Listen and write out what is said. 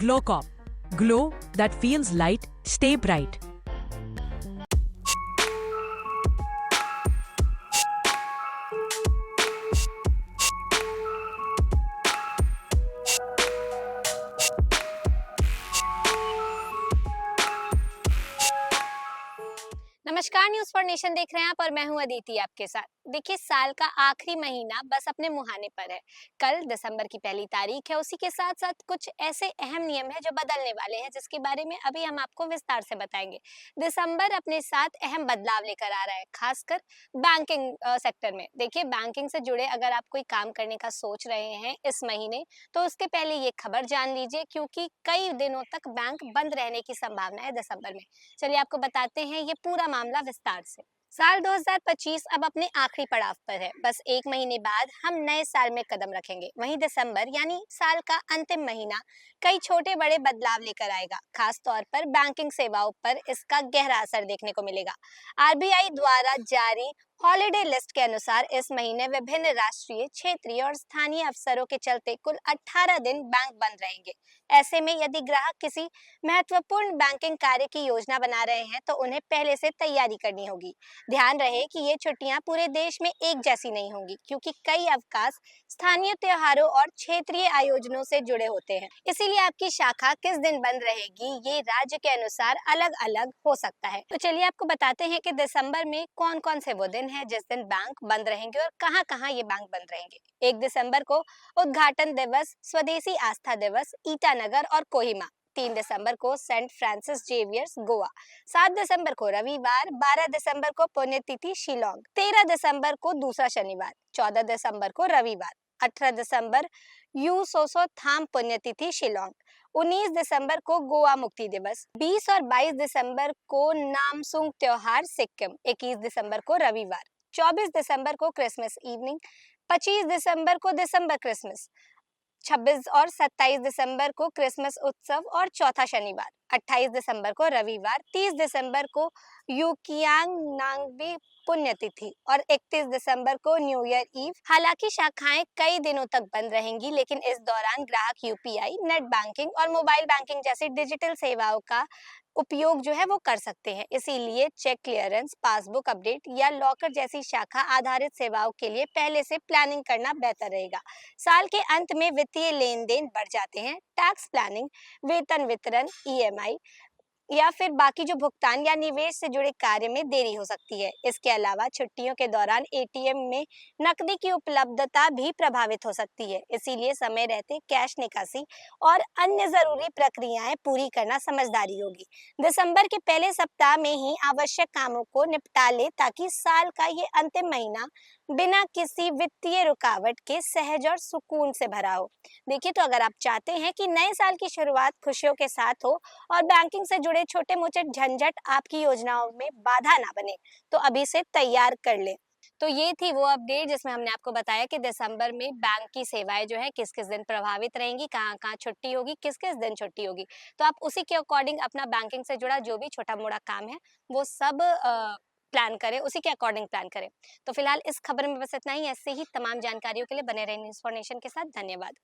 Glowcop. Glow that feels light, stay bright. नमस्कार, news for nation देख रहे हैं आप और मैं हूं अदिति आपके साथ। देखिए, साल का आखिरी महीना बस अपने मुहाने पर है। कल दिसंबर की पहली तारीख है। उसी के साथ साथ कुछ ऐसे अहम नियम है जो बदलने वाले हैं, जिसके बारे में अभी हम आपको विस्तार से बताएंगे। दिसंबर अपने साथ अहम बदलाव लेकर आ रहा है, खासकर बैंकिंग सेक्टर में। देखिए, बैंकिंग से जुड़े अगर आप कोई काम करने का सोच रहे हैं इस महीने, तो उसके पहले ये खबर जान लीजिए, क्योंकि कई दिनों तक बैंक बंद रहने की संभावना है दिसंबर में। चलिए आपको बताते हैं ये पूरा मामला विस्तार से। साल 2025 अब अपने आखिरी पड़ाव पर है। बस एक महीने बाद हम नए साल में कदम रखेंगे। वहीं दिसंबर यानी साल का अंतिम महीना कई छोटे बड़े बदलाव लेकर आएगा। खास तौर पर बैंकिंग सेवाओं पर इसका गहरा असर देखने को मिलेगा। आरबीआई द्वारा जारी हॉलिडे लिस्ट के अनुसार इस महीने विभिन्न राष्ट्रीय, क्षेत्रीय और स्थानीय अवसरों के चलते कुल 18 दिन बैंक बंद रहेंगे। ऐसे में यदि ग्राहक किसी महत्वपूर्ण बैंकिंग कार्य की योजना बना रहे हैं, तो उन्हें पहले से तैयारी करनी होगी। ध्यान रहे कि ये छुट्टियां पूरे देश में एक जैसी नहीं होंगी, क्योंकि कई अवकाश स्थानीय त्योहारों और क्षेत्रीय आयोजनों से जुड़े होते हैं। इसीलिए आपकी शाखा किस दिन बंद रहेगी, ये राज्य के अनुसार अलग अलग हो सकता है। तो चलिए आपको बताते हैं कि दिसंबर में कौन कौन से वो दिन हैं जिस दिन बैंक बंद रहेंगे और कहाँ कहाँ ये बैंक बंद रहेंगे। 1 दिसंबर को उद्घाटन दिवस, स्वदेशी आस्था दिवस, ईटानगर और कोहिमा। 3 दिसंबर को सेंट फ्रांसिस जेवियर्स गोवा। 7 दिसंबर को रविवार। 12 दिसंबर को पुण्यतिथि शिलोंग। 13 दिसंबर को दूसरा शनिवार। 14 दिसंबर को रविवार। 18 दिसंबर यू सोसो थाम पुण्यतिथि शिलोंग। 19 दिसंबर को गोवा मुक्ति दिवस। 20 और 22 दिसंबर को नामसूंग त्योहार सिक्किम। 21 दिसंबर को रविवार। 24 दिसंबर को क्रिसमस इवनिंग। 25 दिसंबर को दिसंबर क्रिसमस। 26 और 27 दिसंबर को क्रिसमस उत्सव और चौथा शनिवार। 28 दिसंबर को रविवार। 30 दिसंबर को यूकियांग नांगबी पुण्यतिथि और 31 दिसंबर को न्यू ईयर ईव। हालांकि शाखाएं कई दिनों तक बंद रहेंगी, लेकिन इस दौरान ग्राहक यूपीआई, नेट बैंकिंग और मोबाइल बैंकिंग जैसी डिजिटल सेवाओं का उपयोग जो है वो कर सकते हैं। इसीलिए चेक क्लियरेंस, पासबुक अपडेट या लॉकर जैसी शाखा आधारित सेवाओं के लिए पहले से प्लानिंग करना बेहतर रहेगा। साल के अंत में वित्तीय लेन देन बढ़ जाते हैं। टैक्स प्लानिंग, वेतन वितरण, ईएमआई या फिर बाकी जो भुगतान या निवेश से जुड़े कार्य में देरी हो सकती है। इसके अलावा छुट्टियों के दौरान एटीएम में नकदी की उपलब्धता भी प्रभावित हो सकती है। इसीलिए समय रहते कैश निकासी और अन्य जरूरी प्रक्रियाएं पूरी करना समझदारी होगी। दिसंबर के पहले सप्ताह में ही आवश्यक कामों को निपटा ले, ताकि साल का ये अंतिम महीना बिना किसी वित्तीय रुकावट के सहज और सुकून से भरा हो। देखिए, तो अगर आप चाहते हैं कि नए साल की शुरुआत खुशियों के साथ हो और बैंकिंग से जुड़े छोटे मोटे झंझट आपकी योजनाओं में बाधा ना बने, तो अभी से तैयार कर लें। तो ये थी वो अपडेट जिसमें हमने आपको बताया कि दिसंबर में बैंक की सेवाएं जो है किस किस दिन प्रभावित रहेंगी, कहाँ कहाँ छुट्टी होगी, किस किस दिन छुट्टी होगी। तो आप उसी के अकॉर्डिंग अपना बैंकिंग से जुड़ा जो भी छोटा मोटा काम है वो सब प्लान करें, उसी के अकॉर्डिंग प्लान करें। तो फिलहाल इस खबर में बस इतना ही। ऐसे ही तमाम जानकारियों के लिए बने रहे न्यूज फॉर नेशन के साथ। धन्यवाद।